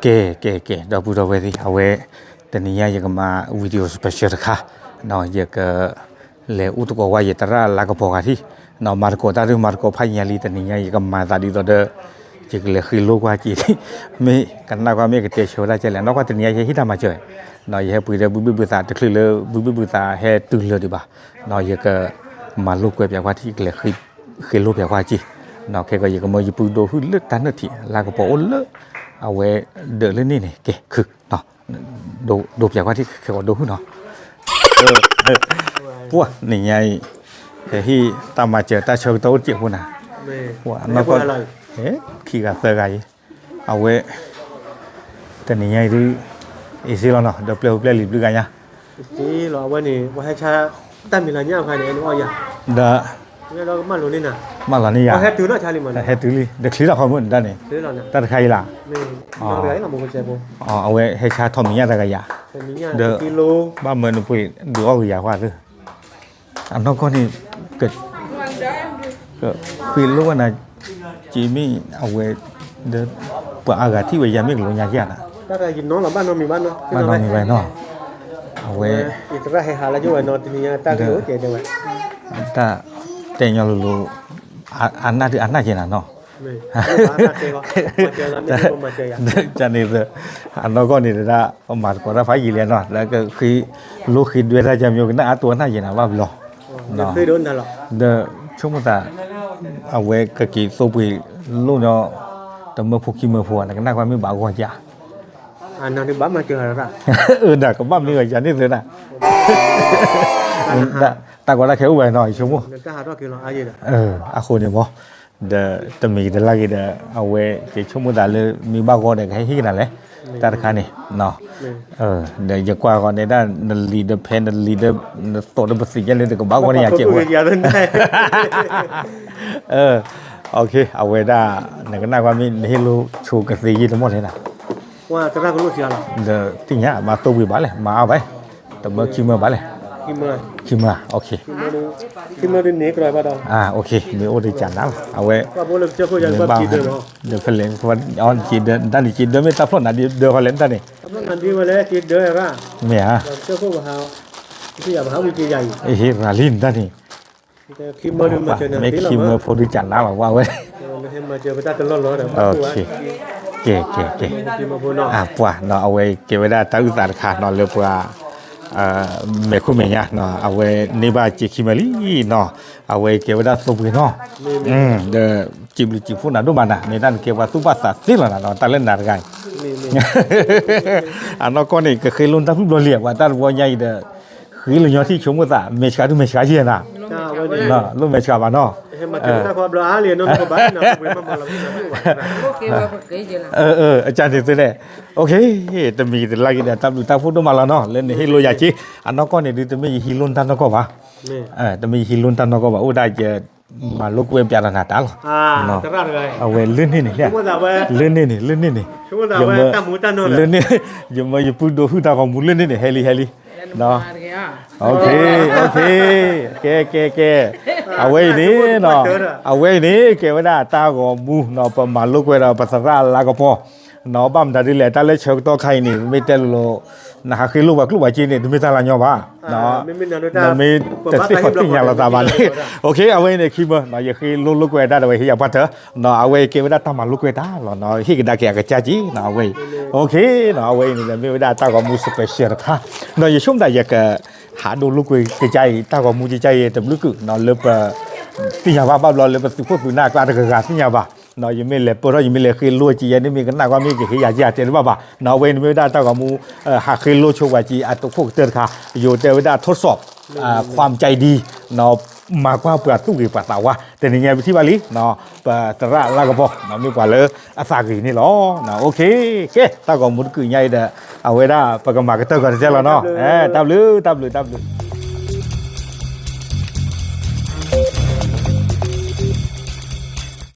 เก๋ดอกบุดอกเวทีเอาไว้แต่นี่ยังก็มาวิดีโอสเปเชียลค่ะเนาะยังก็เลอุตโกวายตระลากพอกันที่เนาะมาร์โกตาหรือมาร์โกพายาลีแต่นี่ยังก็มาตาดีตัวเด้อจิกเลยคือลูกว่าจีไม่กันนักว่าไม่ก็เตะโชว์ได้เจริญนอกจากแต่นี่ยังที่ทำมาเจอเนาะยังปุยเดบุษาตะคลือเลยบุษาให้ตื่นเลยดีบ่าเนาะยังก็มาลูกเว็บอย่างว่าที่เลยคือลูกอย่างว่าจีเนาะแค่ก็ยังก็มาอยู่ปุยโดหุ่นเลือดตันเนื้อที่ลากพออุ่นเลือดเอาไว้เดินเล่นนี่เก๋คือเนาะดูอย่างว่าที่เขาดูเนาะพวกนี่ไงแต่ที่ตามมาเจอตาเชิงโต๊ะเจี๋ยวน่ะว่ามันก็ขี้กาเซอร์ไงเอาไว้แต่นี่ไงที่อีซี่แล้วเนาะเดี๋ยวเปลี่ยนรีบดูกันนะนี่เราวันนี้ว่าให้ชาตั้งมีอะไรเนี่ยภายในอันนี้อ๋อยังเด้อเนี่ยเรามาลุ้นนี่นะมาลุ้นนี่อ่ะเฮ็ดตื้อเนาะชาลิมันเฮ็ดตื้อเลยเด็กขี้เราความเหมือนกันนี่ตื้อเราเนี่ยตัดใครล่ะนี่เราเดี๋ยวเราบุกเจ็บปุ๊เอาไว้ให้ชาทอมเนี่ยตะกะยาเด้อกิโลบ้านเมืองปุยดูเอาอย่างว่าคืออันนั้นก็นี่เกิดก็คุยรู้ว่านะจีมี่เอาไว้เดินเปิดอากาศที่วิญญาณไม่หลงยากๆนะถ้าใครกินน้องเราบ้านน้องมีบ้านเนาะบ้านน้องมีบ้านเนาะเอาไว้อีกสักให้หาแล้วอยู่ไว้นอนที่นี่ตั้งอยู่เจ๋งจังเลยถ้าแต่ยังรู้อันน่าที่อันน่าเจนเนาะจะนี่เลยอันนั้นก็นี่เลยนะประมาณก็ได้ไฟยี่เลยเนาะแล้วก็คือลูกคิดด้วยถ้าจะมีกันน่าตัวน่าเจนว่าบิโลเนาะเคยโดนตลอดเด้อช่วงนั้นเอาไว้ก็กี่โซบุยลูกเนาะแต่เมื่อพวกขี้เมื่อพวกนั่นก็น่าว่าไม่บ้ากว่าจ้ะอันนั้นที่บ้านมาเจออะไรน่ะก็บ้านนี่ก็อย่างนี้เลยนะแต่ก็ได้แค่อุบายหน่อยชั่วโมงก็หาตัวกิโลอายุอาคนเนี่ยบ่เดี๋ยวจะมีเดี๋ยวลากี่เดี๋ยวเอาไว้ที่ชั่วโมงแต่เลยมีบ้าก็เด็กให้ที่นั่นแหละแต่ละคันนี่เนาะเดี๋ยวจะกว่าก่อนในด้านลีดเดอร์เพนลีดเดอร์ตัวเดอร์บัสซี่ยันเลยแต่ก็บ้าก็เนี่ยอยากเจ็บว่ะโอเคเอาไว้ได้ไหนก็น่าว่ามีให้รู้ชูกันซีทั้งหมดเลยนะว่าจะได้ก็รู้เสียหรอเดี๋ยวที่เนี้ยมาตัววิบาเลยมาเอาไปแต่เมื่อคิมเมอร์บ้าเลยคิมเมอร์โอเคคิมเมอร์ดินนี้กลายมาดองโอเคมีโอริจันนะเอาไว้ว่าพวกเราจะคุยกันแบบจีเดิมเดี๋ยวเพลงเพราะว่าจีเดินด้านนี้จีเดินไม่ตัดพลนะเดี๋ยวเขาเล่นด้านนี้ตัดพลนันที่มาเลยจีเดินอะไรเนี่ยเจ้าพวกเขาที่อยากมาหาวิจัยใหญ่ราลินด้านนี้คิมเมอร์ดินมาเจอไม่คิมเมอร์โพดิจันนะบอกว่าเว้ยไม่ให้มาเจอไปตัดตลอดเลยโอเคเก๋ปัวเนาะเอาไว้เก็บไว้ได้ตั้งอุตสาหกรรมเนาะเรียกว่าเมคุเมียเนาะเอาไว้ในบ้านจิคิมาลีเนาะเอาไว้เก็บไว้ได้สุกเนาะเดี๋ยวจิบฟุ้นน่ะดูมันน่ะในด้านเก็บว่าสุภาษาสิล่ะเนาะตะเล่นหน้ากันอันนั้นก็นี่ก็เคยลุ้นตั้งผู้เรียกว่าตั้งวัวใหญ่เด้อคือลุงยอที่ชมว่าเมชกาดูเมชกาเจียน่ะเนาะลุงเมชกาบ้านเนาะมาถึงถ้าความร้าเรียนน้องก็บ้านเนาะเว้ยมาเราพี่นะอาจารย์ถึงได้โอเคแต่มีแต่ละกินตั้งตั้งพูดมาแล้วเนาะเล่นให้โลยาจีอันนั้นก็เนี่ยดูแต่ไม่ฮิลุนตันก็ว่าแต่ไม่ฮิลุนตันก็ว่าโอ้ได้จะมาลูกเว็บยานาตาลเนาะเอาเว้ลื่นนี่เนี่ยลื่นนี่ยังมาตั้งมูตั้งโน่นลื่นนี่ยังมาอยู่พูดดูพูดตาของมูลื่นนี่เฮลิเนาะโอเคเอาไว้นี่เนาะเอาไว้นี่เก็บไว้ได้ตาของมูเนาะประมาณลูกเวลาภาษาลาก็พอเนาะบ้ามตาดิแหละตาเล็กเชิงตัวใครนี่ไม่เต้นโลนะฮะคือลูกว่าลูกว่าจีนี่ไม่ตาลาญอบ้าเนาะไม่แต่ที่เขาติ้งอย่างเราตาบานโอเคเอาไว้ในคลิปเนาะอย่าคือลูกเวด้าเอาไว้ที่อยากพัดเถอะเนาะเอาไว้เก็บไว้ได้ตามาลูกเวด้าเนาะที่กินได้แก่กับจ้าจีเนาะเอาไว้โอเคเนาะเอาไว้นี่ไม่ได้ตาของมูสเปเชียลค่ะเนาะอย่าชุ่มได้อยากหาดูลูกเวใจตาของมูใจแต่ลูกเนาะเลิฟที่อยากว่าบ้าเราเลิฟสุขภาพหน้ากลางตะกร้าที่อยากว่าเนาะยังไม่เล็บเพราะยังไม่เล็บคือลัวจีอันนี้มีกันหน้าว่ามีกี่อยากเจอหรือเปล่าเนาะเว้นไม่ได้ตากับมูหากคือลัวโชว์ว่าจีอัตพวกเตือนค่ะอยู่แต่ไม่ได้ทดสอบความใจดีเนาะมากกว่าเปิดตู้กี่ปัตตาวะแต่ในแง่ที่บาลีเนาะตระลากระบอกเนาะมีกว่าเลยอาสากีนี่หรอเนาะโอเคตากับมูคือใหญ่เด้อเอาไว้ได้ประกำมากระเตอร์กันเจ้าแล้วเนาะตับลือ